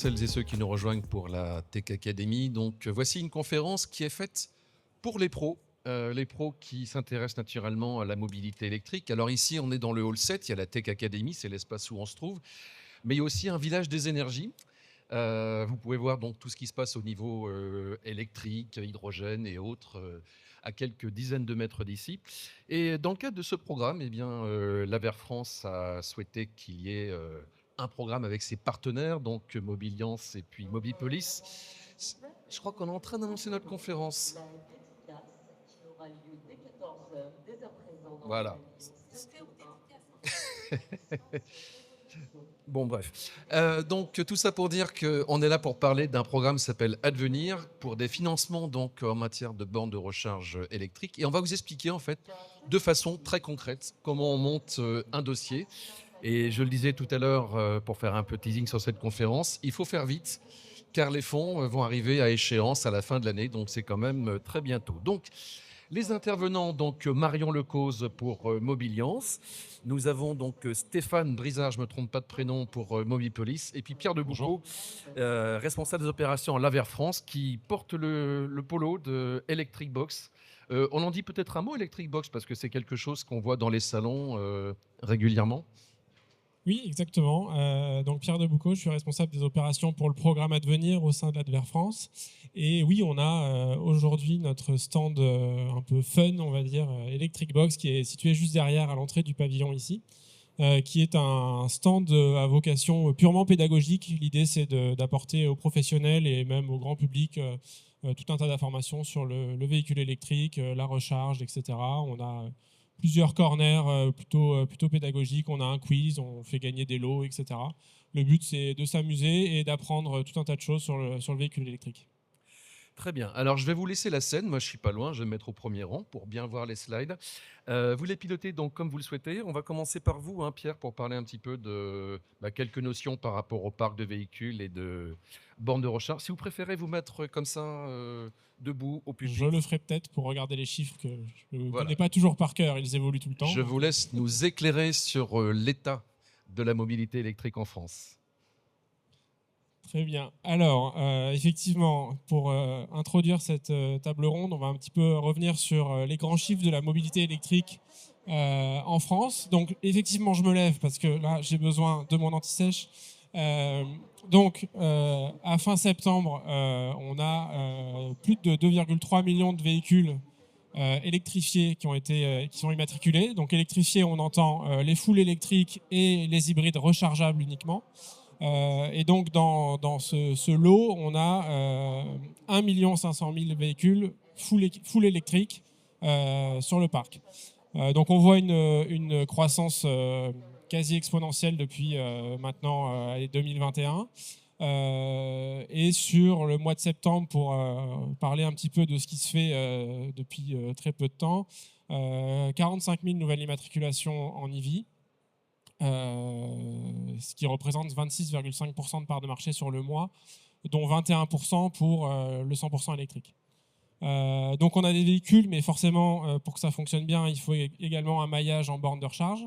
celles et ceux qui nous rejoignent pour la Tech Academy. Donc, voici une conférence qui est faite pour les pros qui s'intéressent naturellement à la mobilité électrique. Alors ici, on est dans le hall 7, il y a la Tech Academy, c'est l'espace où on se trouve, mais il y a aussi un village des énergies. Vous pouvez voir donc tout ce qui se passe au niveau électrique, hydrogène et autres, à quelques dizaines de mètres d'ici. Et dans le cadre de ce programme, eh bien, l'Aver France a souhaité qu'il y ait un programme avec ses partenaires, donc Mobiliance et puis Mobipolis. Je crois qu'on est en train d'annoncer notre conférence. Voilà. Bon, bref. Donc, tout ça pour dire qu'on est là pour parler d'un programme qui s'appelle Advenir pour des financements donc, en matière de bornes de recharge électrique. Et on va vous expliquer, en fait, de façon très concrète, comment on monte un dossier. Et je le disais tout à l'heure, pour faire un peu teasing sur cette conférence, il faut faire vite, car les fonds vont arriver à échéance à la fin de l'année, donc c'est quand même très bientôt. Donc, les intervenants, donc Marion Lecause pour Mobiliance. Nous avons donc Stéphane Brizard, je ne me trompe pas de prénom, pour Mobipolis. Et puis Pierre Deboucot, responsable des opérations à l'Aver France, qui porte le polo de Electric Box. On en dit peut-être un mot, Electric Box, parce que c'est quelque chose qu'on voit dans les salons régulièrement. Oui, exactement. Donc Pierre Deboucot, je suis responsable des opérations pour le programme Advenir au sein de l'Adver France. Et oui, on a aujourd'hui notre stand un peu fun, on va dire, Electric Box, qui est situé juste derrière à l'entrée du pavillon ici, qui est un stand à vocation purement pédagogique. L'idée, c'est d'apporter aux professionnels et même au grand public tout un tas d'informations sur le véhicule électrique, la recharge, etc. On a plusieurs corners plutôt pédagogiques. On a un quiz, on fait gagner des lots, etc. Le but, c'est de s'amuser et d'apprendre tout un tas de choses sur le véhicule électrique. Très bien. Alors, je vais vous laisser la scène. Moi, je suis pas loin. Je vais me mettre au premier rang pour bien voir les slides. Vous les pilotez donc comme vous le souhaitez. On va commencer par vous, hein, Pierre, pour parler un petit peu de quelques notions par rapport au parc de véhicules et de bornes de recharge. Si vous préférez vous mettre comme ça, debout, au Je pupitre. le ferai peut-être pour regarder les chiffres que je ne Voilà. connais pas toujours par cœur. Ils évoluent tout le temps. Je vous laisse nous éclairer sur l'état de la mobilité électrique en France. Très bien. Alors, effectivement, pour introduire cette table ronde, on va un petit peu revenir sur les grands chiffres de la mobilité électrique en France. Donc, effectivement, je me lève parce que là, j'ai besoin de mon anti-sèche. À fin septembre, on a plus de 2,3 millions de véhicules électrifiés qui sont immatriculés. Donc, électrifiés, on entend les full électriques et les hybrides rechargeables uniquement. Et donc, dans ce lot, on a 1 500 000 véhicules full électriques sur le parc. Donc, on voit une croissance quasi exponentielle depuis maintenant 2021. Et sur le mois de septembre, pour parler un petit peu de ce qui se fait depuis très peu de temps, 45 000 nouvelles immatriculations en EV. Ce qui représente 26,5% de part de marché sur le mois, dont 21% pour le 100% électrique. Donc on a des véhicules, mais forcément, pour que ça fonctionne bien, il faut également un maillage en borne de recharge.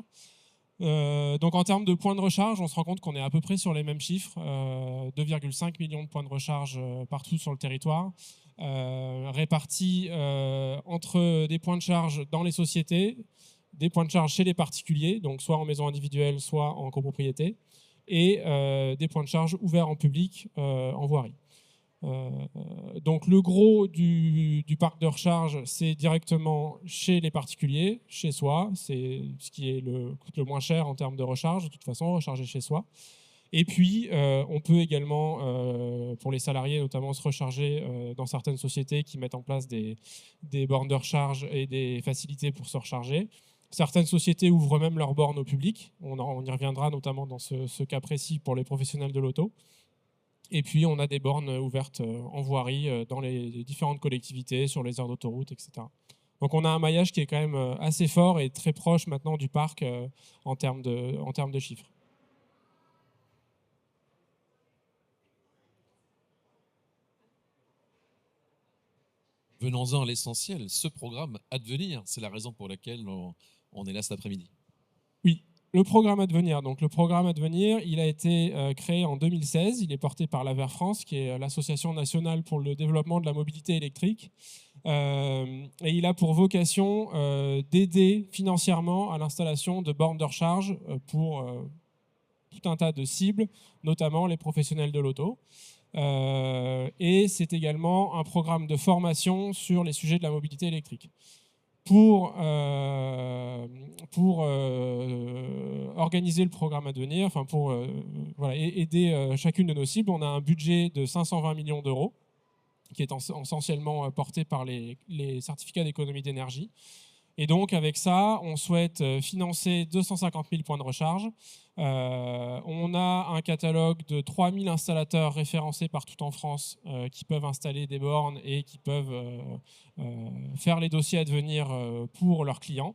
Donc en termes de points de recharge, on se rend compte qu'on est à peu près sur les mêmes chiffres, 2,5 millions de points de recharge partout sur le territoire, répartis entre des points de charge dans les sociétés, des points de charge chez les particuliers, donc soit en maison individuelle, soit en copropriété, et des points de charge ouverts en public en voirie. Donc le gros du parc de recharge, c'est directement chez les particuliers, chez soi, c'est ce qui coûte le moins cher en termes de recharge, de toute façon, recharger chez soi. Et puis, on peut également, pour les salariés notamment, se recharger dans certaines sociétés qui mettent en place des bornes de recharge et des facilités pour se recharger. Certaines sociétés ouvrent même leurs bornes au public. On y reviendra notamment dans ce cas précis pour les professionnels de l'auto. Et puis, on a des bornes ouvertes en voirie dans les différentes collectivités, sur les aires d'autoroute, etc. Donc, on a un maillage qui est quand même assez fort et très proche maintenant du parc en termes de chiffres. Venons-en à l'essentiel, ce programme Advenir, c'est la raison pour laquelle on est là cet après-midi. Oui, Le programme Advenir. Donc, le programme Advenir, il a été créé en 2016. Il est porté par l'AVER France, qui est l'Association nationale pour le développement de la mobilité électrique. Et il a pour vocation d'aider financièrement à l'installation de bornes de recharge pour tout un tas de cibles, notamment les professionnels de l'auto. Et c'est également un programme de formation sur les sujets de la mobilité électrique. Pour organiser le programme à venir, enfin pour voilà, aider chacune de nos cibles, on a un budget de 520 millions d'euros qui est essentiellement porté par les certificats d'économie d'énergie. Et donc, avec ça, on souhaite financer 250 000 points de recharge. On a un catalogue de 3 000 installateurs référencés partout en France qui peuvent installer des bornes et qui peuvent faire les dossiers à devenir pour leurs clients.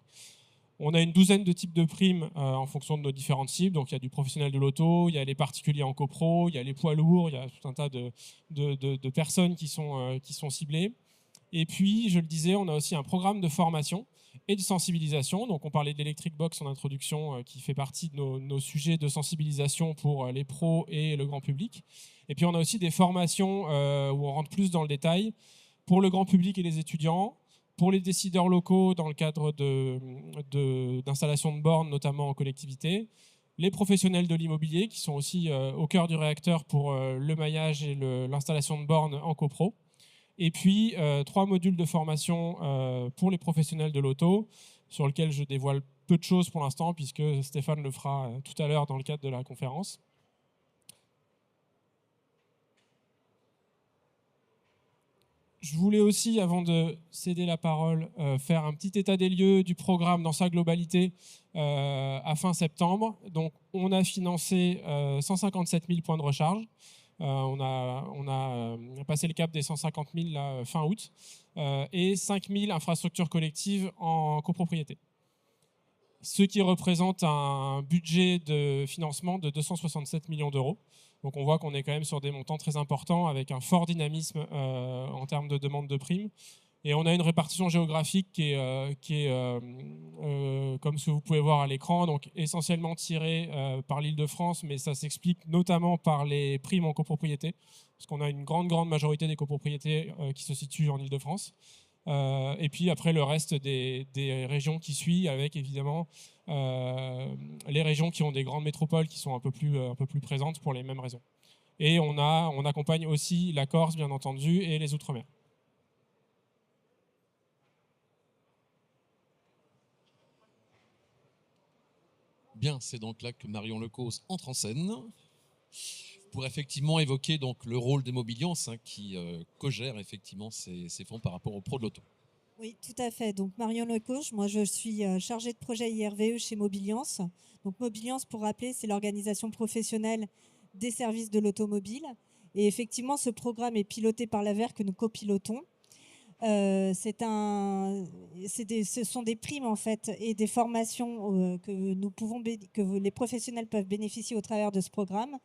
On a une douzaine de types de primes en fonction de nos différentes cibles. Donc, il y a du professionnel de l'auto, il y a les particuliers en copro, il y a les poids lourds, il y a tout un tas de personnes qui sont ciblées. Et puis, je le disais, on a aussi un programme de formation et de sensibilisation. Donc, on parlait de l'Electric Box en introduction, qui fait partie de nos sujets de sensibilisation pour les pros et le grand public. Et puis, on a aussi des formations où on rentre plus dans le détail pour le grand public et les étudiants, pour les décideurs locaux dans le cadre d'installation de bornes, notamment en collectivité, les professionnels de l'immobilier qui sont aussi au cœur du réacteur pour le maillage et l'installation de bornes en copro. Et puis, 3 modules de formation pour les professionnels de l'auto, sur lesquels je dévoile peu de choses pour l'instant, puisque Stéphane le fera tout à l'heure dans le cadre de la conférence. Je voulais aussi, avant de céder la parole, faire un petit état des lieux du programme dans sa globalité à fin septembre. Donc, on a financé 157 000 points de recharge. On a passé le cap des 150 000 là, fin août et 5 000 infrastructures collectives en copropriété. Ce qui représente un budget de financement de 267 millions d'euros. Donc on voit qu'on est quand même sur des montants très importants avec un fort dynamisme en termes de demande de primes. Et on a une répartition géographique qui est comme ce que vous pouvez voir à l'écran, donc essentiellement tirée par l'Île-de-France, mais ça s'explique notamment par les primes en copropriété, parce qu'on a une grande majorité des copropriétés qui se situent en Île-de-France. Et puis après le reste des régions qui suivent, avec évidemment les régions qui ont des grandes métropoles qui sont un peu plus présentes pour les mêmes raisons. Et on accompagne aussi la Corse, bien entendu, et les Outre-mer. Bien, c'est donc là que Marion Lecause entre en scène pour effectivement évoquer donc le rôle des Mobiliance qui co-gère effectivement ces fonds par rapport aux pros de l'auto. Oui, tout à fait. Donc Marion Lecauche, moi je suis chargée de projet IRVE chez Mobiliance. Donc Mobiliance, pour rappeler, c'est l'organisation professionnelle des services de l'automobile. Et effectivement, ce programme est piloté par l'AVER que nous copilotons. Ce sont des primes en fait et des formations que les professionnels peuvent bénéficier au travers de ce programme.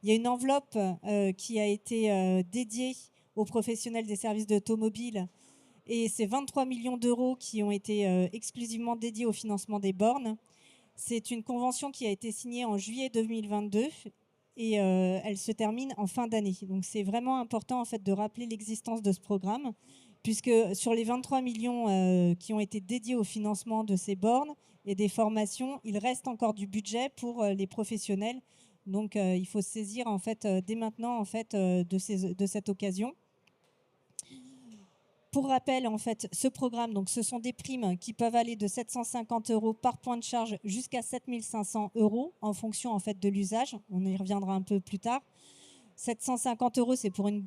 Il y a une enveloppe qui a été dédiée aux professionnels des services d'automobile. Et c'est 23 millions d'euros qui ont été exclusivement dédiés au financement des bornes. C'est une convention qui a été signée en juillet 2022 et elle se termine en fin d'année. Donc c'est vraiment important en fait de rappeler l'existence de ce programme, puisque sur les 23 millions qui ont été dédiés au financement de ces bornes et des formations, il reste encore du budget pour les professionnels. Donc il faut se saisir en fait dès maintenant en fait de cette occasion. Pour rappel, en fait, ce programme, donc, ce sont des primes qui peuvent aller de 750 € par point de charge jusqu'à 7 500 € en fonction en fait, de l'usage. On y reviendra un peu plus tard. 750 €, c'est pour une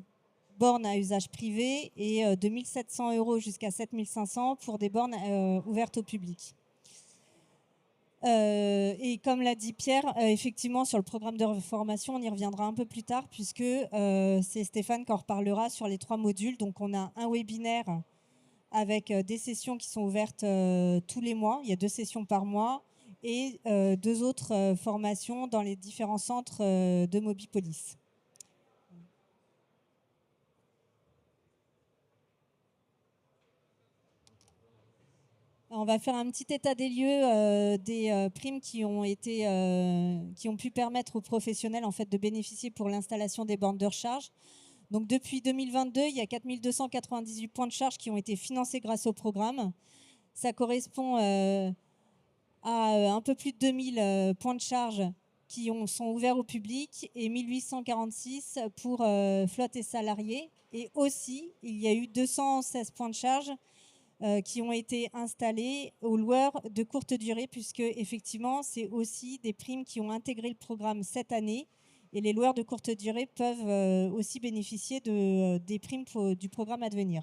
borne à usage privé et de 1 700 € jusqu'à 7 500 € pour des bornes ouvertes au public. Et comme l'a dit Pierre, effectivement, sur le programme de formation, on y reviendra un peu plus tard, puisque c'est Stéphane qui en reparlera sur les 3 modules. Donc, on a un webinaire avec des sessions qui sont ouvertes tous les mois. Il y a 2 sessions par mois et 2 autres formations dans les différents centres de Mobipolis. On va faire un petit état des lieux des primes qui ont pu permettre aux professionnels en fait, de bénéficier pour l'installation des bornes de recharge. Donc, depuis 2022, il y a 4 298 points de charge qui ont été financés grâce au programme. Ça correspond à un peu plus de 2000 points de charge qui sont ouverts au public et 1846 pour flotte et salariés. Et aussi, il y a eu 216 points de charge qui ont été installés aux loueurs de courte durée, puisque effectivement, c'est aussi des primes qui ont intégré le programme cette année. Et les loueurs de courte durée peuvent aussi bénéficier des primes du programme à devenir.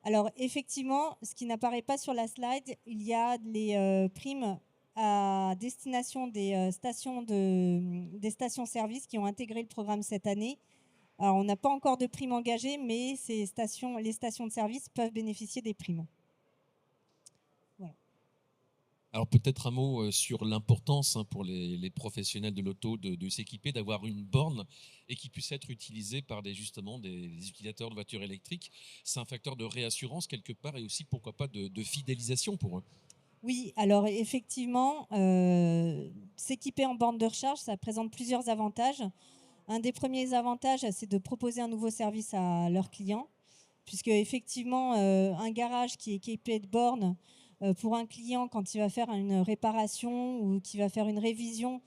Alors effectivement, ce qui n'apparaît pas sur la slide, il y a les primes à destination des stations-service qui ont intégré le programme cette année. Alors, on n'a pas encore de primes engagées, mais les stations de service peuvent bénéficier des primes. Voilà. Alors peut-être un mot sur l'importance pour les professionnels de l'auto de s'équiper, d'avoir une borne et qui puisse être utilisée par des utilisateurs de voitures électriques. C'est un facteur de réassurance quelque part et aussi pourquoi pas de fidélisation pour eux. Oui, alors effectivement, s'équiper en borne de recharge, ça présente plusieurs avantages. Un des premiers avantages, c'est de proposer un nouveau service à leurs clients, puisque effectivement, un garage qui est équipé de bornes, pour un client, quand il va faire une réparation ou qu'il va faire une révision,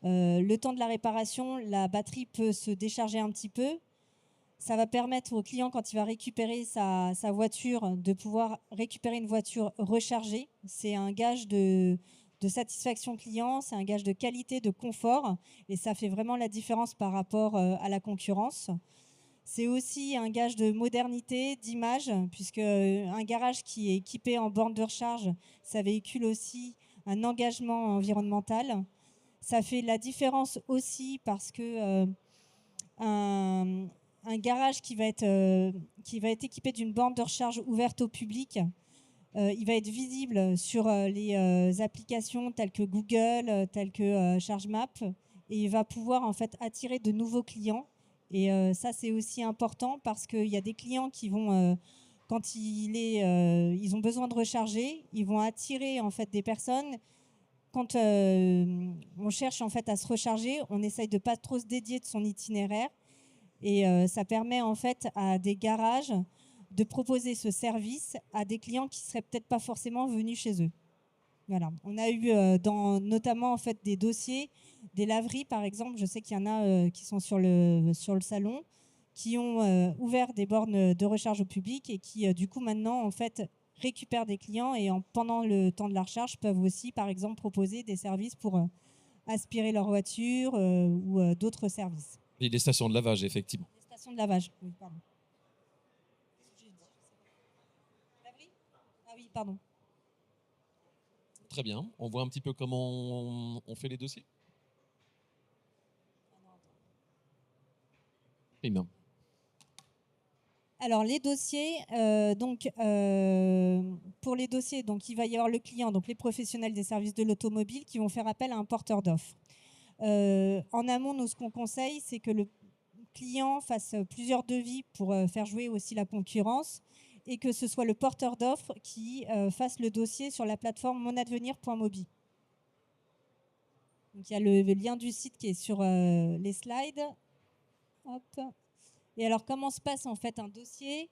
le temps de la réparation, la batterie peut se décharger un petit peu. Ça va permettre au client, quand il va récupérer sa voiture, de pouvoir récupérer une voiture rechargée. C'est un gage de satisfaction client, c'est un gage de qualité, de confort, et ça fait vraiment la différence par rapport à la concurrence. C'est aussi un gage de modernité, d'image, puisque un garage qui est équipé en borne de recharge, ça véhicule aussi un engagement environnemental. Ça fait la différence aussi parce que un garage qui va être équipé d'une borne de recharge ouverte au public, il va être visible sur les applications telles que Google, telles que ChargeMap, et il va pouvoir en fait attirer de nouveaux clients. Et ça, c'est aussi important parce qu'il y a des clients qui vont, quand ils ont besoin de recharger, ils vont attirer en fait des personnes. Quand on cherche en fait à se recharger, on essaye de pas trop se dédier de son itinéraire. Et ça permet en fait à des garages de proposer ce service à des clients qui ne seraient peut-être pas forcément venus chez eux. Voilà. On a eu notamment en fait, des dossiers, des laveries par exemple, je sais qu'il y en a qui sont sur le salon, qui ont ouvert des bornes de recharge au public et qui du coup maintenant en fait, récupèrent des clients et pendant le temps de la recharge peuvent aussi par exemple proposer des services pour aspirer leur voiture ou d'autres services. Et les stations de lavage, effectivement. Les stations de lavage, oui, pardon. Laverie ? Ah oui, pardon. Très bien. On voit un petit peu comment on fait les dossiers. Eh bien. Alors les dossiers, pour les dossiers, donc il va y avoir le client, donc les professionnels des services de l'automobile qui vont faire appel à un porteur d'offres. En amont, nous, ce qu'on conseille, c'est que le client fasse plusieurs devis pour faire jouer aussi la concurrence et que ce soit le porteur d'offres qui fasse le dossier sur la plateforme monadvenir.mobi. Donc il y a le lien du site qui est sur les slides. Hop. Et alors, comment se passe en fait un dossier ?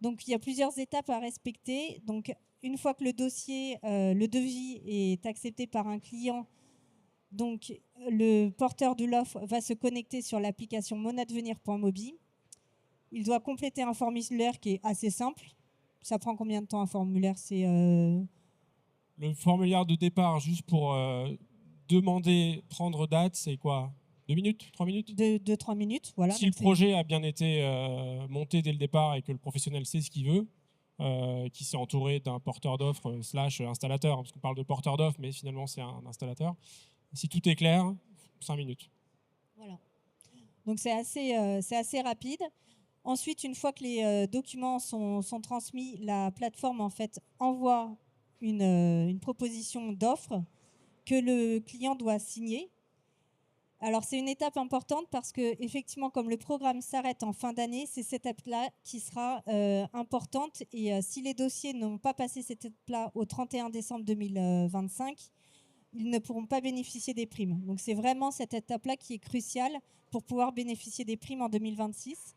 Donc, il y a plusieurs étapes à respecter. Donc, une fois que le dossier, le devis est accepté par un client, donc le porteur de l'offre va se connecter sur l'application monadvenir.mobi. Il doit compléter un formulaire qui est assez simple. Ça prend combien de temps un formulaire ? C'est Le formulaire de départ, juste pour demander, prendre date, c'est quoi ? 2 minutes, 3 minutes ? 2-3 minutes, voilà. Si le projet a bien été monté dès le départ et que le professionnel sait ce qu'il veut, qui s'est entouré d'un porteur d'offres / installateur, parce qu'on parle de porteur d'offres, mais finalement c'est un installateur. Si tout est clair, 5 minutes. Voilà. Donc c'est assez rapide. Ensuite, une fois que les documents sont transmis, la plateforme en fait envoie une proposition d'offre que le client doit signer. Alors c'est une étape importante parce que effectivement, comme le programme s'arrête en fin d'année, c'est cette étape-là qui sera importante. Et si les dossiers n'ont pas passé cette étape-là au 31 décembre 2025, ils ne pourront pas bénéficier des primes. Donc c'est vraiment cette étape-là qui est cruciale pour pouvoir bénéficier des primes en 2026.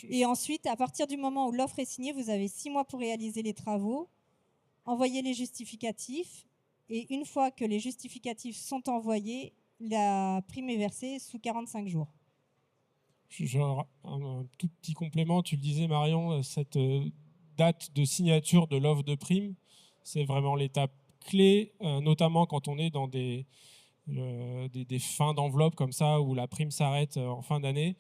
Et ensuite, à partir du moment où l'offre est signée, vous avez 6 mois pour réaliser les travaux, envoyer les justificatifs. Et une fois que les justificatifs sont envoyés, la prime est versée sous 45 jours. Un tout petit complément, tu le disais Marion, cette date de signature de l'offre de prime, c'est vraiment l'étape clé, notamment quand on est dans des fins d'enveloppe comme ça, où la prime s'arrête en fin d'année.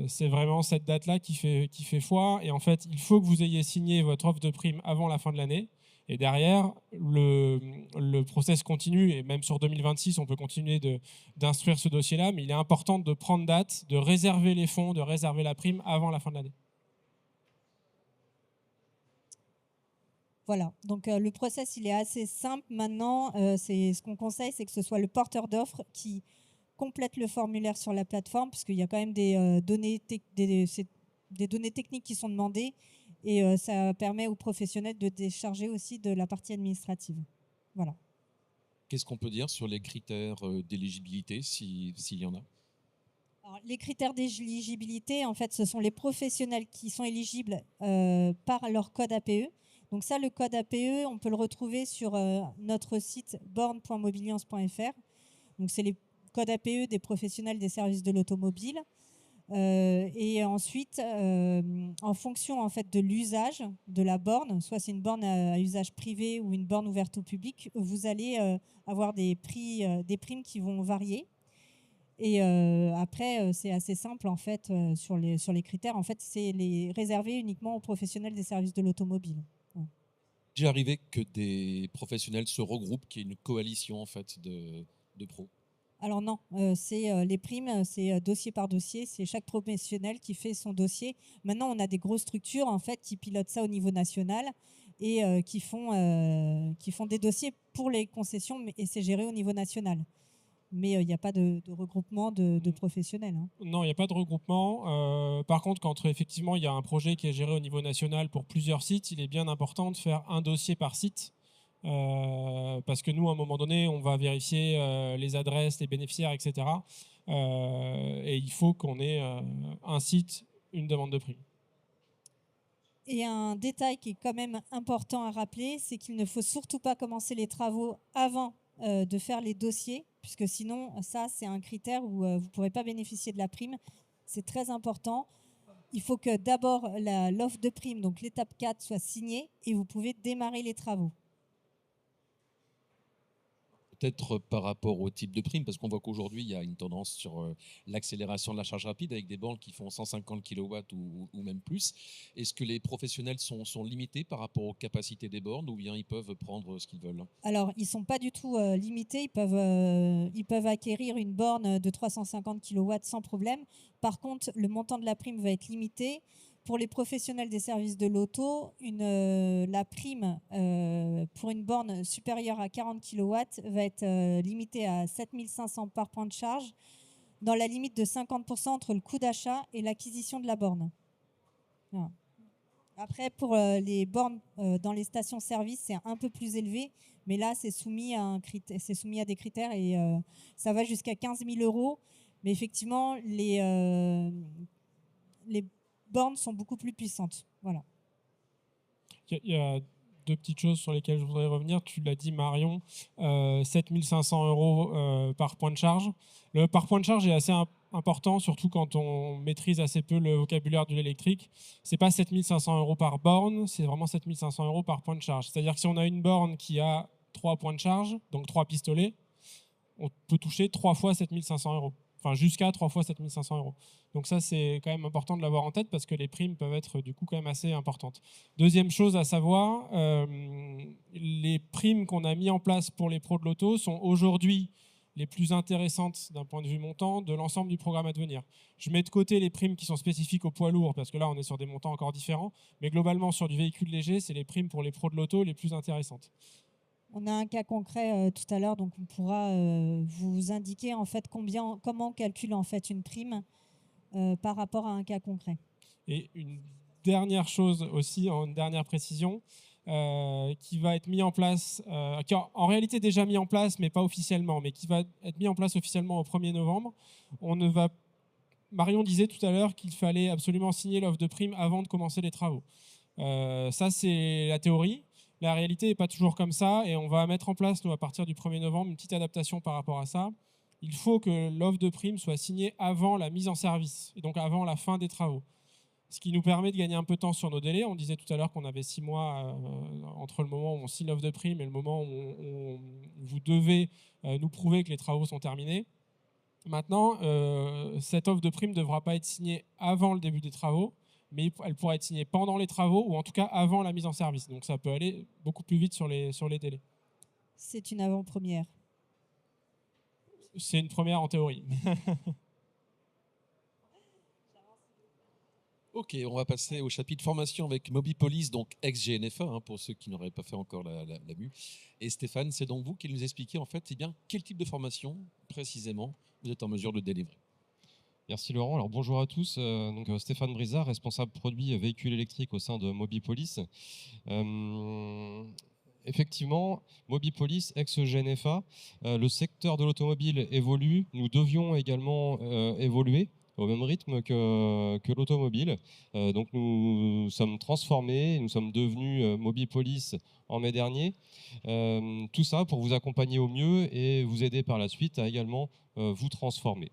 C'est vraiment cette date-là qui fait foi. Et en fait, il faut que vous ayez signé votre offre de prime avant la fin de l'année. Et derrière, le process continue. Et même sur 2026, on peut continuer d'instruire ce dossier-là. Mais il est important de prendre date, de réserver les fonds, de réserver la prime avant la fin de l'année. Voilà, donc le process, il est assez simple maintenant. Ce qu'on conseille, c'est que ce soit le porteur d'offre qui complète le formulaire sur la plateforme, parce qu'il y a quand même des données techniques qui sont demandées, et ça permet aux professionnels de décharger aussi de la partie administrative. Voilà. Qu'est-ce qu'on peut dire sur les critères d'éligibilité, s'il y en a? Alors, les critères d'éligibilité, en fait, ce sont les professionnels qui sont éligibles par leur code APE. Donc ça, le code APE, on peut le retrouver sur notre site born.mobiliance.fr. Donc c'est les codes APE des professionnels des services de l'automobile. Et ensuite, en fonction en fait de l'usage de la borne, soit c'est une borne à usage privé ou une borne ouverte au public, vous allez avoir des primes qui vont varier. Et après, c'est assez simple en fait sur les critères. En fait, c'est réservé uniquement aux professionnels des services de l'automobile. Ouais. J'ai arrivé que des professionnels se regroupent, qu'il y ait une coalition en fait de pros. Alors non, c'est les primes, c'est dossier par dossier, c'est chaque professionnel qui fait son dossier. Maintenant, on a des grosses structures en fait qui pilotent ça au niveau national et qui font des dossiers pour les concessions, et c'est géré au niveau national. Mais il n'y a pas de regroupement de professionnels. Hein. Non, il n'y a pas de regroupement. Par contre, quand effectivement il y a un projet qui est géré au niveau national pour plusieurs sites, il est bien important de faire un dossier par site. Parce que nous, à un moment donné, on va vérifier les adresses, les bénéficiaires, etc. Et il faut qu'on ait un site, une demande de prime. Et un détail qui est quand même important à rappeler, c'est qu'il ne faut surtout pas commencer les travaux avant de faire les dossiers, puisque sinon, ça, c'est un critère où vous ne pourrez pas bénéficier de la prime. C'est très important. Il faut que d'abord l'offre de prime, donc l'étape 4, soit signée et vous pouvez démarrer les travaux. Peut-être par rapport au type de prime, parce qu'on voit qu'aujourd'hui, il y a une tendance sur l'accélération de la charge rapide avec des bornes qui font 150 kW ou même plus. Est-ce que les professionnels sont limités par rapport aux capacités des bornes ou bien ils peuvent prendre ce qu'ils veulent? Alors, ils ne sont pas du tout limités. Ils peuvent acquérir une borne de 350 kW sans problème. Par contre, le montant de la prime va être limité. Pour les professionnels des services de l'auto, la prime pour une borne supérieure à 40 kW va être limitée à 7 500 par point de charge, dans la limite de 50% entre le coût d'achat et l'acquisition de la borne. Voilà. Après, pour les bornes dans les stations-service, c'est un peu plus élevé, mais là, c'est soumis à des critères et ça va jusqu'à 15 000 €. Mais effectivement, les bornes sont beaucoup plus puissantes. Voilà. Il y a deux petites choses sur lesquelles je voudrais revenir. Tu l'as dit, Marion, 7 500 € par point de charge. Le par point de charge est assez important, surtout quand on maîtrise assez peu le vocabulaire de l'électrique. Ce n'est pas 7 500 € par borne, c'est vraiment 7 500 € par point de charge. C'est-à-dire que si on a une borne qui a 3 points de charge, donc 3 pistolets, on peut toucher 3 fois 7 500 €. Enfin, jusqu'à 3 fois 7 500 €. Donc ça, c'est quand même important de l'avoir en tête parce que les primes peuvent être du coup quand même assez importantes. Deuxième chose à savoir, les primes qu'on a mis en place pour les pros de l'auto sont aujourd'hui les plus intéressantes d'un point de vue montant de l'ensemble du programme Advenir. Je mets de côté les primes qui sont spécifiques aux poids lourds parce que là, on est sur des montants encore différents. Mais globalement, sur du véhicule léger, c'est les primes pour les pros de l'auto les plus intéressantes. On a un cas concret tout à l'heure, donc on pourra vous indiquer en fait comment on calcule en fait une prime par rapport à un cas concret. Et une dernière chose aussi, une dernière précision, qui va être mis en place, qui est en réalité déjà mis en place, mais pas officiellement, mais qui va être mis en place officiellement au 1er novembre. Marion disait tout à l'heure qu'il fallait absolument signer l'offre de prime avant de commencer les travaux. Ça, c'est la théorie. La réalité n'est pas toujours comme ça, et on va mettre en place, nous, à partir du 1er novembre, une petite adaptation par rapport à ça. Il faut que l'offre de prime soit signée avant la mise en service, et donc avant la fin des travaux. Ce qui nous permet de gagner un peu de temps sur nos délais. On disait tout à l'heure qu'on avait 6 mois entre le moment où on signe l'offre de prime et le moment où vous devez nous prouver que les travaux sont terminés. Maintenant, cette offre de prime ne devra pas être signée avant le début des travaux, mais elle pourra être signée pendant les travaux ou en tout cas avant la mise en service. Donc ça peut aller beaucoup plus vite sur les délais. C'est une avant-première. C'est une première en théorie. Ok, on va passer au chapitre formation avec Mobipolis, donc ex-GNFA, pour ceux qui n'auraient pas fait encore la vue. Et Stéphane, c'est donc vous qui nous expliquez en fait quel type de formation précisément vous êtes en mesure de délivrer. Merci Laurent. Alors bonjour à tous. Stéphane Brizard, responsable produit véhicules électriques au sein de Mobipolis. Effectivement, Mobipolis, ex-GNFA, le secteur de l'automobile évolue. Nous devions également évoluer au même rythme que l'automobile. Donc nous sommes transformés, nous sommes devenus Mobipolis en mai dernier. Tout ça pour vous accompagner au mieux et vous aider par la suite à également vous transformer.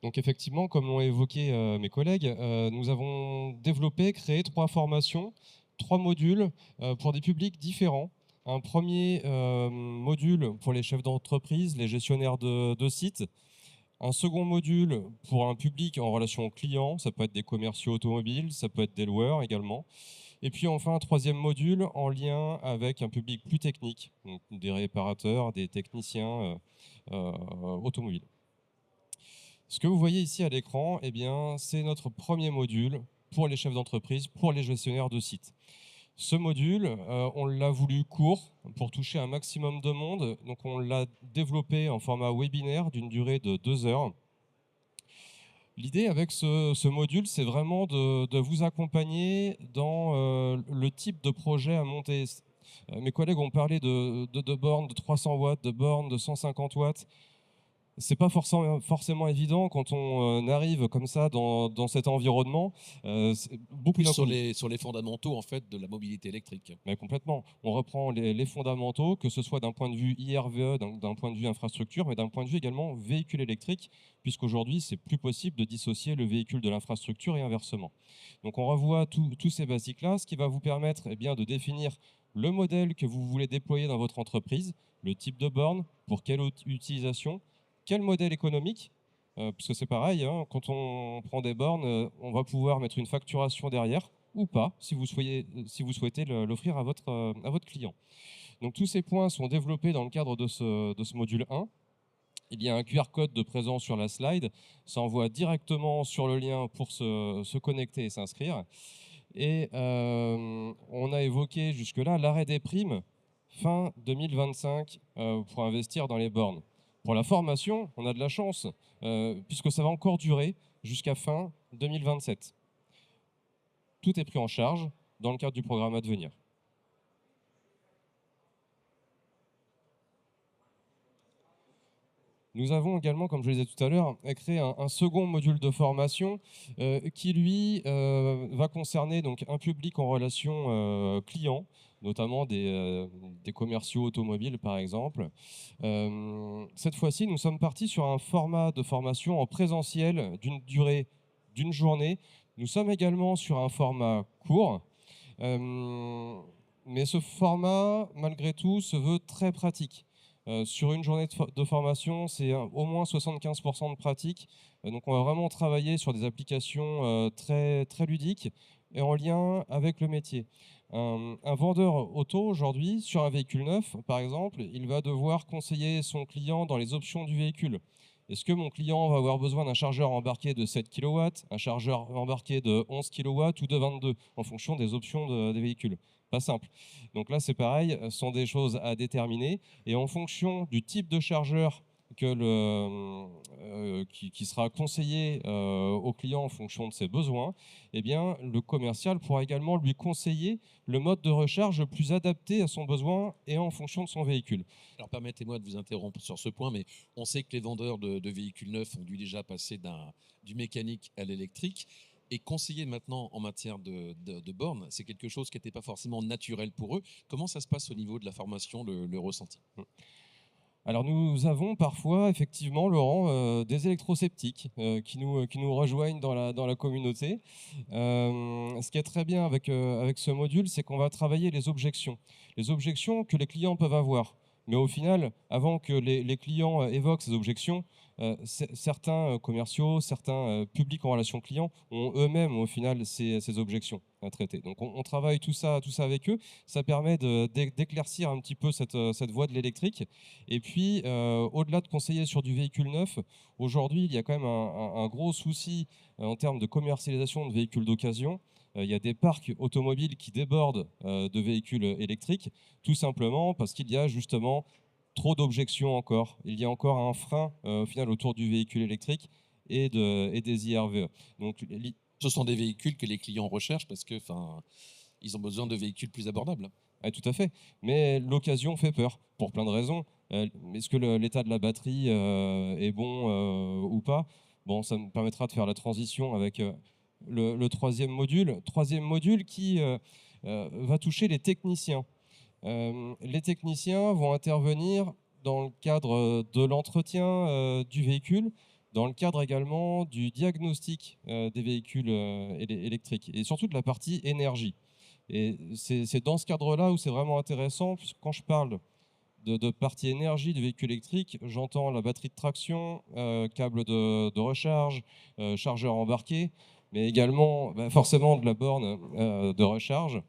Donc effectivement, comme l'ont évoqué mes collègues, nous avons développé, créé 3 formations, 3 modules pour des publics différents. Un premier module pour les chefs d'entreprise, les gestionnaires de sites. Un second module pour un public en relation client, ça peut être des commerciaux automobiles, ça peut être des loueurs également. Et puis enfin un troisième module en lien avec un public plus technique, donc des réparateurs, des techniciens automobiles. Ce que vous voyez ici à l'écran, c'est notre premier module pour les chefs d'entreprise, pour les gestionnaires de sites. Ce module, on l'a voulu court pour toucher un maximum de monde. Donc on l'a développé en format webinaire d'une durée de 2 heures. L'idée avec ce module, c'est vraiment de vous accompagner dans le type de projet à monter. Mes collègues ont parlé de bornes de 300 watts, de bornes de 150 watts. C'est pas forcément évident quand on arrive comme ça dans cet environnement. Beaucoup sur les fondamentaux en fait de la mobilité électrique. Mais complètement. On reprend les fondamentaux, que ce soit d'un point de vue IRVE, d'un point de vue infrastructure, mais d'un point de vue également véhicule électrique, puisqu'aujourd'hui c'est plus possible de dissocier le véhicule de l'infrastructure et inversement. Donc on revoit tous ces basiques-là, ce qui va vous permettre de définir le modèle que vous voulez déployer dans votre entreprise, le type de borne, pour quelle utilisation, quel modèle économique, parce que c'est pareil, quand on prend des bornes, on va pouvoir mettre une facturation derrière, ou pas, si vous souhaitez l'offrir à votre client. Donc tous ces points sont développés dans le cadre de ce module 1. Il y a un QR code de présence sur la slide, ça envoie directement sur le lien pour se connecter et s'inscrire. Et on a évoqué jusque-là l'arrêt des primes fin 2025 pour investir dans les bornes. Pour la formation, on a de la chance, puisque ça va encore durer jusqu'à fin 2027. Tout est pris en charge dans le cadre du programme Advenir. Nous avons également, comme je le disais tout à l'heure, créé un second module de formation qui, lui, va concerner donc, un public en relation client, notamment des commerciaux automobiles, par exemple. Cette fois-ci, nous sommes partis sur un format de formation en présentiel d'une durée d'une journée. Nous sommes également sur un format court, mais ce format, malgré tout, se veut très pratique. Sur une journée de formation, c'est au moins 75% de pratique. Donc on va vraiment travailler sur des applications très, très ludiques et en lien avec le métier. Un vendeur auto aujourd'hui, sur un véhicule neuf, par exemple, il va devoir conseiller son client dans les options du véhicule. Est-ce que mon client va avoir besoin d'un chargeur embarqué de 7 kW, un chargeur embarqué de 11 kW ou de 22, en fonction des options des véhicules? Pas simple. Donc là, c'est pareil, ce sont des choses à déterminer. Et en fonction du type de chargeur qui sera conseillé au client en fonction de ses besoins, eh bien, le commercial pourra également lui conseiller le mode de recharge le plus adapté à son besoin et en fonction de son véhicule. Alors permettez-moi de vous interrompre sur ce point, mais on sait que les vendeurs de véhicules neufs ont dû déjà passer du mécanique à l'électrique. Et conseiller maintenant en matière de bornes, c'est quelque chose qui n'était pas forcément naturel pour eux. Comment ça se passe au niveau de la formation, le ressenti? Alors nous avons parfois, effectivement, Laurent, des électrosceptiques qui nous rejoignent dans la communauté. Ce qui est très bien avec ce module, c'est qu'on va travailler les objections. Les objections que les clients peuvent avoir. Mais au final, avant que les clients évoquent ces objections, certains commerciaux, certains publics en relation client ont eux-mêmes au final ces objections à traiter. Donc on travaille tout ça avec eux. Ça permet d'éclaircir un petit peu cette voie de l'électrique. Et puis, au-delà de conseiller sur du véhicule neuf, aujourd'hui, il y a quand même un gros souci en termes de commercialisation de véhicules d'occasion. Il y a des parcs automobiles qui débordent de véhicules électriques, tout simplement parce qu'il y a justement trop d'objections encore. Il y a encore un frein au final autour du véhicule électrique et des IRVE. Donc, Ce sont des véhicules que les clients recherchent parce que, ils ont besoin de véhicules plus abordables. tout à fait. Mais l'occasion fait peur, pour plein de raisons. Est-ce que l'état de la batterie est bon ou pas? Bon, ça me permettra de faire la transition avec le troisième module. Troisième module qui va toucher les techniciens. Les techniciens vont intervenir dans le cadre de l'entretien du véhicule, dans le cadre également du diagnostic des véhicules électriques et surtout de la partie énergie. Et c'est dans ce cadre-là où c'est vraiment intéressant, puisque quand je parle de partie énergie du véhicule électrique, j'entends la batterie de traction, câble de recharge, chargeur embarqué, mais également forcément de la borne de recharge,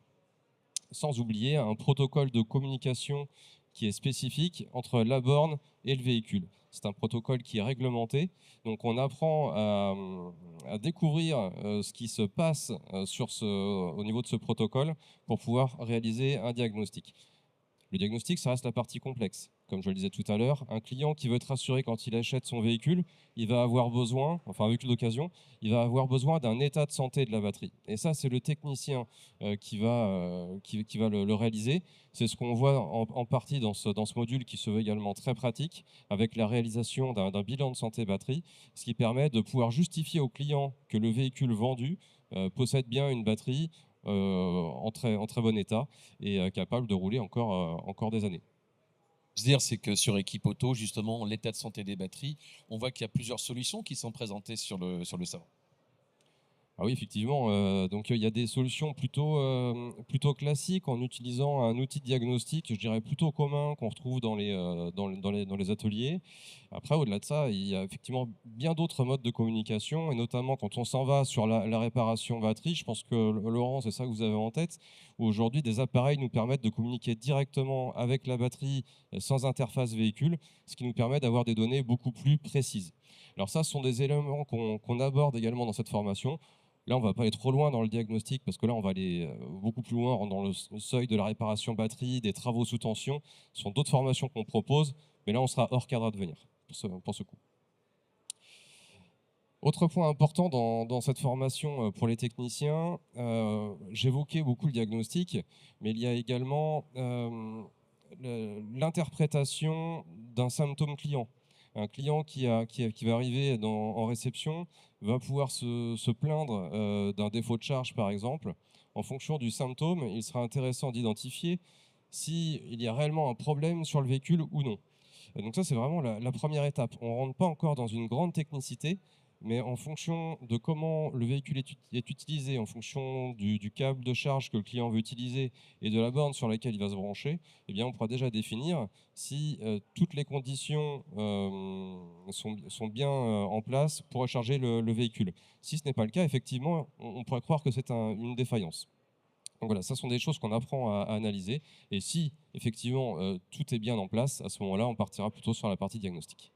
sans oublier un protocole de communication qui est spécifique entre la borne et le véhicule. C'est un protocole qui est réglementé, donc on apprend à découvrir ce qui se passe au niveau de ce protocole pour pouvoir réaliser un diagnostic. Le diagnostic, ça reste la partie complexe. Comme je le disais tout à l'heure, un client qui veut être rassuré quand il achète son véhicule, il va avoir besoin, enfin un véhicule d'occasion, il va avoir besoin d'un état de santé de la batterie. Et ça, c'est le technicien qui va le réaliser. C'est ce qu'on voit en partie dans ce module qui se veut également très pratique, avec la réalisation d'un bilan de santé batterie, ce qui permet de pouvoir justifier au client que le véhicule vendu possède bien une batterie en très bon état et capable de rouler encore des années. Dire, c'est que sur Équipe Auto, justement, l'état de santé des batteries, on voit qu'il y a plusieurs solutions qui sont présentées sur le salon. Ah oui, effectivement. Donc il y a des solutions plutôt classiques en utilisant un outil de diagnostic, je dirais plutôt commun qu'on retrouve dans les ateliers. Après, au-delà de ça, il y a effectivement bien d'autres modes de communication, et notamment quand on s'en va sur la réparation batterie. Je pense que Laurent, c'est ça que vous avez en tête. Où aujourd'hui, des appareils nous permettent de communiquer directement avec la batterie sans interface véhicule, ce qui nous permet d'avoir des données beaucoup plus précises. Alors ça, ce sont des éléments qu'on aborde également dans cette formation. Là, on ne va pas aller trop loin dans le diagnostic parce que là, on va aller beaucoup plus loin dans le seuil de la réparation batterie, des travaux sous tension. Ce sont d'autres formations qu'on propose, mais là, on sera hors cadre à devenir pour ce coup. Autre point important dans cette formation pour les techniciens, j'évoquais beaucoup le diagnostic, mais il y a également l'interprétation d'un symptôme client. Un client qui va arriver en réception va pouvoir se plaindre d'un défaut de charge, par exemple. En fonction du symptôme, il sera intéressant d'identifier s'il y a réellement un problème sur le véhicule ou non. Donc ça, c'est vraiment la première étape. On ne rentre pas encore dans une grande technicité, mais en fonction de comment le véhicule est utilisé, en fonction du câble de charge que le client veut utiliser et de la borne sur laquelle il va se brancher, eh bien, on pourra déjà définir si toutes les conditions sont bien en place pour recharger le véhicule. Si ce n'est pas le cas, effectivement, on pourrait croire que c'est une défaillance. Donc voilà, ça sont des choses qu'on apprend à analyser. Et si, effectivement, tout est bien en place, à ce moment-là, on partira plutôt sur la partie diagnostique.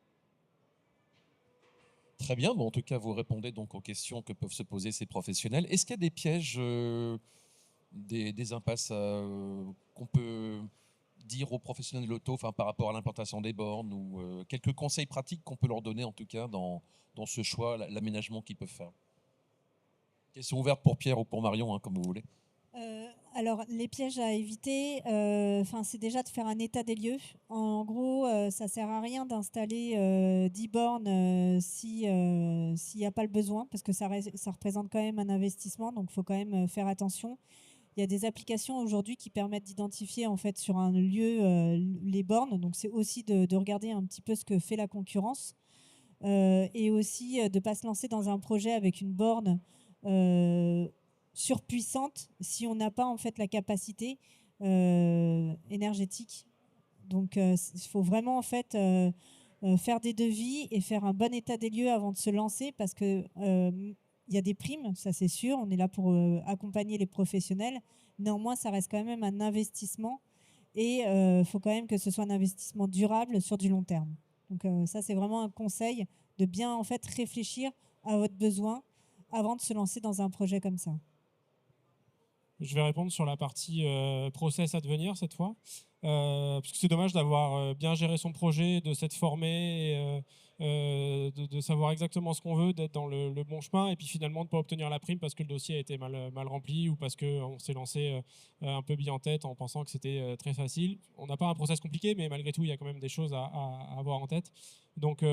Très bien, bon, en tout cas, vous répondez donc aux questions que peuvent se poser ces professionnels. Est-ce qu'il y a des pièges, des impasses qu'on peut dire aux professionnels de l'auto, enfin, par rapport à l'implantation des bornes, ou quelques conseils pratiques qu'on peut leur donner en tout cas dans ce choix, l'aménagement qu'ils peuvent faire? Question ouverte pour Pierre ou pour Marion, hein, comme vous voulez. Alors, les pièges à éviter, c'est déjà de faire un état des lieux. En gros, ça sert à rien d'installer 10 bornes s'il n'y a pas le besoin, parce que ça représente quand même un investissement, donc il faut quand même faire attention. Il y a des applications aujourd'hui qui permettent d'identifier en fait sur un lieu les bornes, donc c'est aussi de regarder un petit peu ce que fait la concurrence, et aussi de ne pas se lancer dans un projet avec une borne surpuissante si on n'a pas en fait la capacité énergétique. Donc il faut vraiment en fait faire des devis et faire un bon état des lieux avant de se lancer, parce que il y a des primes, ça c'est sûr, on est là pour accompagner les professionnels. Néanmoins, ça reste quand même un investissement, et il faut quand même que ce soit un investissement durable sur du long terme. Donc ça, c'est vraiment un conseil de bien en fait réfléchir à votre besoin avant de se lancer dans un projet comme ça. Je vais répondre sur la partie process à devenir cette fois, parce que c'est dommage d'avoir bien géré son projet, de s'être formé, de savoir exactement ce qu'on veut, d'être dans le bon chemin, et puis finalement de ne pas obtenir la prime parce que le dossier a été mal rempli, ou parce qu'on s'est lancé un peu bille en tête en pensant que c'était très facile. On n'a pas un process compliqué, mais malgré tout, il y a quand même des choses à avoir en tête. Donc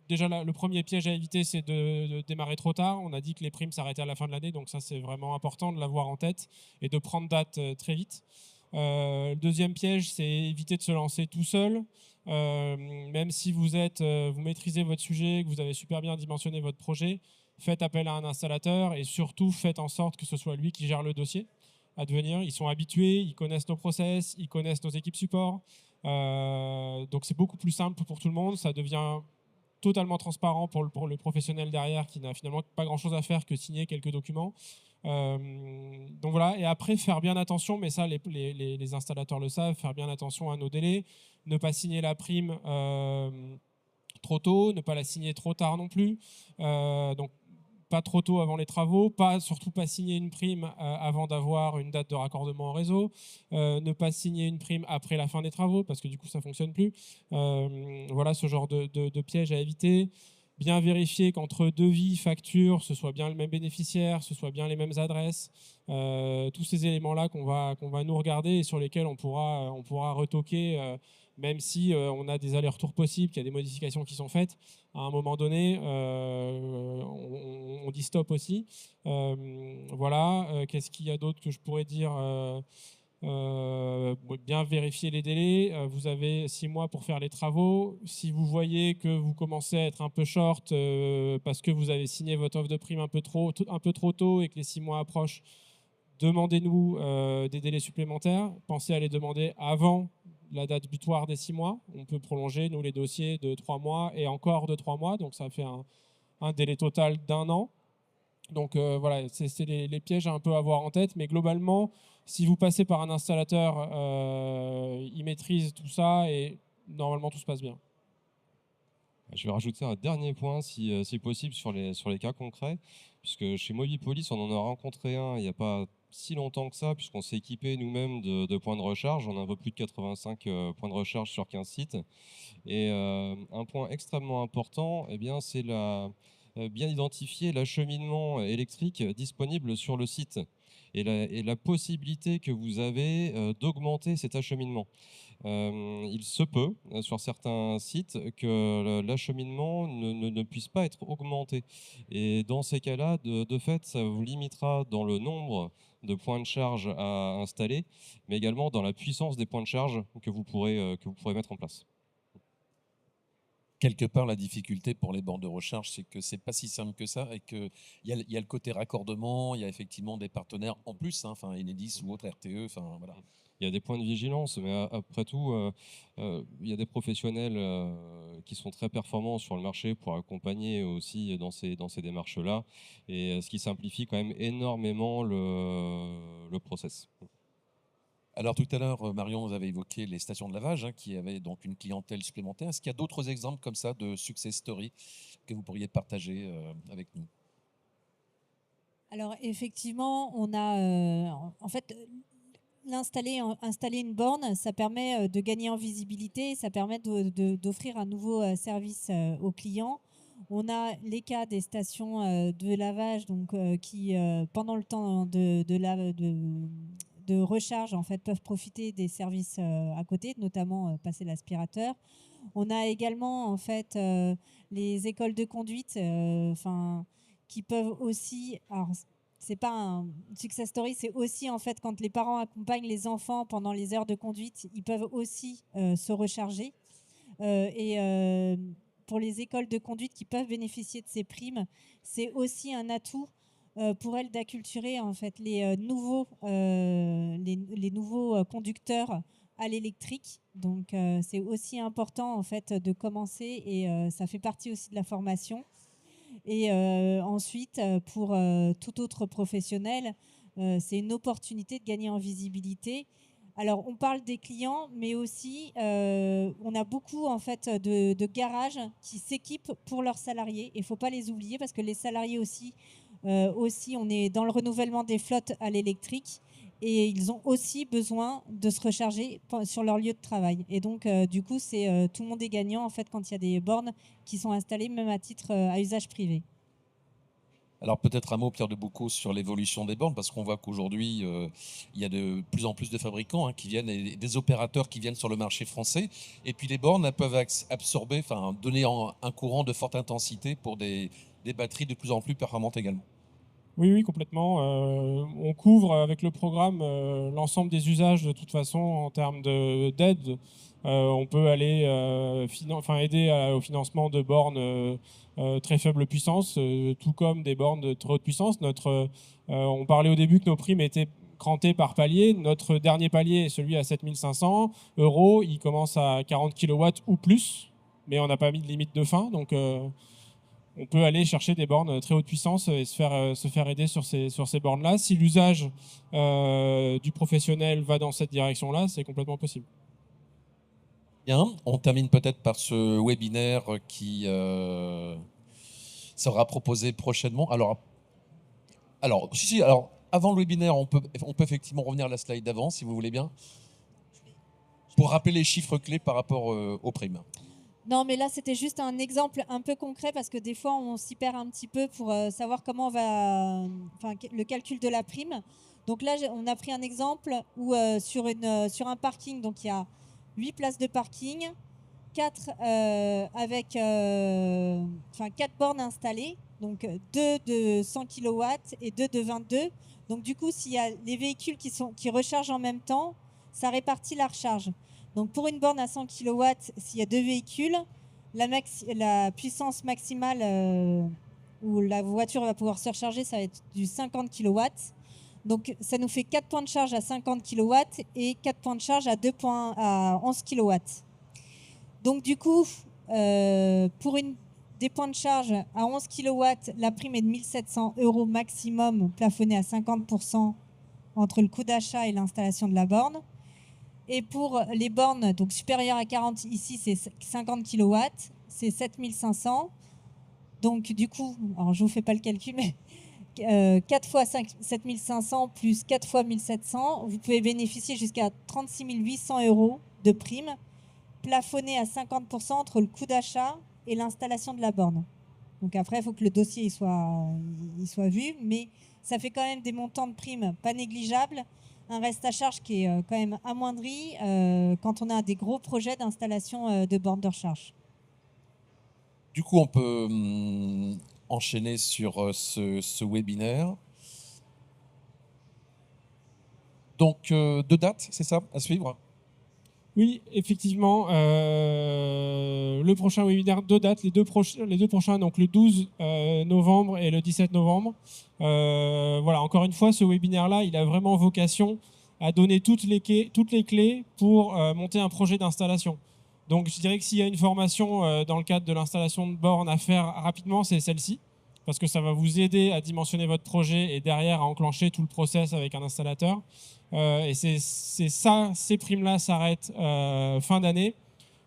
déjà, le premier piège à éviter, c'est de démarrer trop tard. On a dit que les primes s'arrêtaient à la fin de l'année, donc ça, c'est vraiment important de l'avoir en tête et de prendre date très vite. Le deuxième piège, c'est éviter de se lancer tout seul. Même si vous maîtrisez votre sujet, que vous avez super bien dimensionné votre projet, faites appel à un installateur, et surtout faites en sorte que ce soit lui qui gère le dossier à devenir. Ils sont habitués, ils connaissent nos process, ils connaissent nos équipes support. Donc c'est beaucoup plus simple pour tout le monde. Ça devient totalement transparent pour le professionnel derrière, qui n'a finalement pas grand-chose à faire que signer quelques documents. Donc voilà, et après faire bien attention, mais ça les installateurs le savent, faire bien attention à nos délais, ne pas signer la prime trop tôt, ne pas la signer trop tard non plus. Donc pas trop tôt avant les travaux, surtout pas signer une prime avant d'avoir une date de raccordement au réseau, ne pas signer une prime après la fin des travaux, parce que du coup ça fonctionne plus. Voilà ce genre de piège à éviter. Bien vérifier qu'entre devis, facture, ce soit bien le même bénéficiaire, ce soit bien les mêmes adresses. Tous ces éléments-là qu'on va nous regarder et sur lesquels on pourra retoquer, même si on a des allers-retours possibles, qu'il y a des modifications qui sont faites. À un moment donné, on dit stop aussi. Voilà. Qu'est-ce qu'il y a d'autre que je pourrais dire? Bien vérifier les délais. Vous avez 6 mois pour faire les travaux. Si vous voyez que vous commencez à être un peu short parce que vous avez signé votre offre de prime un peu trop tôt et que les 6 mois approchent, demandez-nous des délais supplémentaires. Pensez à les demander avant la date butoir des 6 mois. On peut prolonger, nous, les dossiers de 3 mois et encore de 3 mois. Donc, ça fait un délai total d'1 an. Donc, voilà, c'est les pièges à un peu avoir en tête. Mais globalement, si vous passez par un installateur, il maîtrise tout ça et normalement, tout se passe bien. Je vais rajouter un dernier point, si possible, sur les cas concrets, puisque chez Mobipolis, on en a rencontré un il n'y a pas si longtemps que ça, puisqu'on s'est équipé nous-mêmes de points de recharge. On a un peu plus de 85 points de recharge sur 15 sites. Et un point extrêmement important, eh bien, c'est bien identifier l'acheminement électrique disponible sur le site et la possibilité que vous avez d'augmenter cet acheminement. Il se peut, sur certains sites, que l'acheminement ne puisse pas être augmenté. Et dans ces cas-là, de fait, ça vous limitera dans le nombre de points de charge à installer, mais également dans la puissance des points de charge que vous pourrez mettre en place. Quelque part, la difficulté pour les bornes de recharge, c'est que c'est pas si simple que ça, et qu'il y a le côté raccordement, il y a effectivement des partenaires en plus, hein, enfin Enedis ou autre RTE, enfin voilà. Il y a des points de vigilance, mais après tout, il y a des professionnels qui sont très performants sur le marché pour accompagner aussi dans ces démarches-là, et ce qui simplifie quand même énormément le process. Alors tout à l'heure, Marion, vous avez évoqué les stations de lavage qui avaient donc une clientèle supplémentaire. Est-ce qu'il y a d'autres exemples comme ça de success story que vous pourriez partager avec nous? Alors effectivement, on a en fait installer une borne, ça permet de gagner en visibilité, ça permet d'offrir un nouveau service aux clients. On a les cas des stations de lavage donc, qui, pendant le temps de recharge, en fait, peuvent profiter des services à côté, notamment passer l'aspirateur. On a également en fait les écoles de conduite, qui peuvent aussi. Alors, c'est pas un success story, c'est aussi en fait quand les parents accompagnent les enfants pendant les heures de conduite, ils peuvent aussi se recharger. Et pour les écoles de conduite qui peuvent bénéficier de ces primes, c'est aussi un atout pour elles d'acculturer en fait les nouveaux conducteurs à l'électrique. Donc c'est aussi important en fait de commencer et ça fait partie aussi de la formation. Et ensuite, pour tout autre professionnel, c'est une opportunité de gagner en visibilité. Alors, on parle des clients, mais aussi, on a beaucoup en fait de garages qui s'équipent pour leurs salariés. Et il ne faut pas les oublier parce que les salariés aussi, on est dans le renouvellement des flottes à l'électrique. Et ils ont aussi besoin de se recharger sur leur lieu de travail. Et donc, du coup, tout le monde est gagnant en fait quand il y a des bornes qui sont installées, même à titre à usage privé. Alors peut-être un mot, Pierre de Boucault, sur l'évolution des bornes, parce qu'on voit qu'aujourd'hui, il y a de plus en plus de fabricants qui viennent, et des opérateurs qui viennent sur le marché français. Et puis les bornes elles peuvent absorber, donner un courant de forte intensité pour des batteries de plus en plus performantes également. Oui, oui, complètement. On couvre avec le programme l'ensemble des usages de toute façon en termes d'aide. On peut aller aider au financement de bornes très faible puissance, tout comme des bornes de très haute puissance. On parlait au début que nos primes étaient crantées par palier. Notre dernier palier est celui à 7 500 €. Il commence à 40 kW ou plus, mais on n'a pas mis de limite de fin. Donc, on peut aller chercher des bornes très haute puissance et se faire aider sur ces bornes-là. Si l'usage du professionnel va dans cette direction-là, c'est complètement possible. Bien, on termine peut-être par ce webinaire qui sera proposé prochainement. Alors, avant le webinaire, on peut effectivement revenir à la slide d'avant, si vous voulez bien, pour rappeler les chiffres clés par rapport aux primes. Non, mais là, c'était juste un exemple un peu concret parce que des fois, on s'y perd un petit peu pour savoir comment on va. Le calcul de la prime. Donc là, on a pris un exemple où sur un parking, donc il y a 8 places de parking, 4 avec 4 bornes installées, donc 2 de 100 kW et 2 de 22. Donc du coup, s'il y a les véhicules qui rechargent en même temps, ça répartit la recharge. Donc pour une borne à 100 kW, s'il y a 2 véhicules, la puissance maximale où la voiture va pouvoir se recharger, ça va être du 50 kW. Donc ça nous fait 4 points de charge à 50 kW et 4 points de charge à 11 kW. Donc du coup, pour des points de charge à 11 kW, la prime est de 1 700 € maximum, plafonnée à 50% entre le coût d'achat et l'installation de la borne. Et pour les bornes donc supérieures à 40, ici c'est 50 kW, c'est 7 500. Donc du coup, alors je ne vous fais pas le calcul, mais 4 fois 7 500 plus 4 fois 1 700, vous pouvez bénéficier jusqu'à 36 800 € de prime, plafonnée à 50% entre le coût d'achat et l'installation de la borne. Donc après, il faut que le dossier il soit vu, mais ça fait quand même des montants de primes pas négligeables, un reste à charge qui est quand même amoindri quand on a des gros projets d'installation de bornes de recharge. Du coup, on peut enchaîner sur ce webinaire. Donc, 2 dates, c'est ça, à suivre? Oui, effectivement. Le prochain webinaire, 2 dates, les deux prochains, donc le 12 novembre et le 17 novembre. Voilà, encore une fois, ce webinaire-là, il a vraiment vocation à donner toutes les clés pour monter un projet d'installation. Donc, je dirais que s'il y a une formation dans le cadre de l'installation de bornes à faire rapidement, c'est celle-ci. parce que ça va vous aider à dimensionner votre projet et derrière à enclencher tout le process avec un installateur. Et c'est ça, ces primes-là s'arrêtent fin d'année.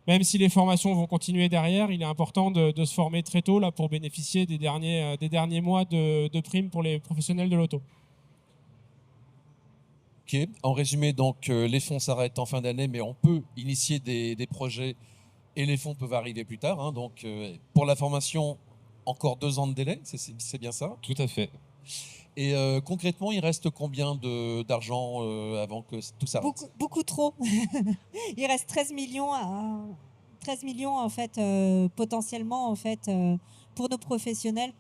Même si les formations vont continuer derrière, il est important de se former très tôt là, pour bénéficier des derniers mois de primes pour les professionnels de l'auto. Ok. En résumé, donc, les fonds s'arrêtent en fin d'année, mais on peut initier des projets et les fonds peuvent arriver plus tard. Hein. Donc, pour la formation, encore 2 ans de délai, c'est bien ça. Tout à fait. Et concrètement, il reste combien d'argent avant que tout s'arrête? Beaucoup trop. Il reste 13 millions, 13 millions en fait, potentiellement en fait, pour nos professionnels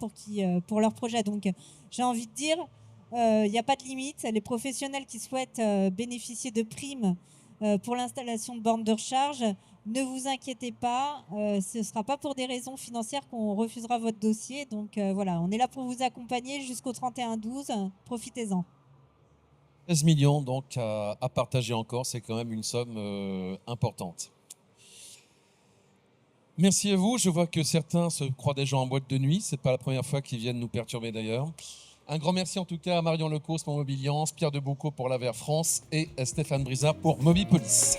pour leur projet. Donc j'ai envie de dire, il n'y a pas de limite. Les professionnels qui souhaitent bénéficier de primes pour l'installation de bornes de recharge, ne vous inquiétez pas, ce ne sera pas pour des raisons financières qu'on refusera votre dossier. Donc voilà, on est là pour vous accompagner jusqu'au 31/12. Profitez-en. 13 millions donc à partager encore, c'est quand même une somme importante. Merci à vous. Je vois que certains se croient déjà en boîte de nuit. C'est pas la première fois qu'ils viennent nous perturber d'ailleurs. Un grand merci en tout cas à Marion Lecos pour Mobiliance, Pierre Deboucaud pour l'Aver France et Stéphane Brisa pour Mobipolis.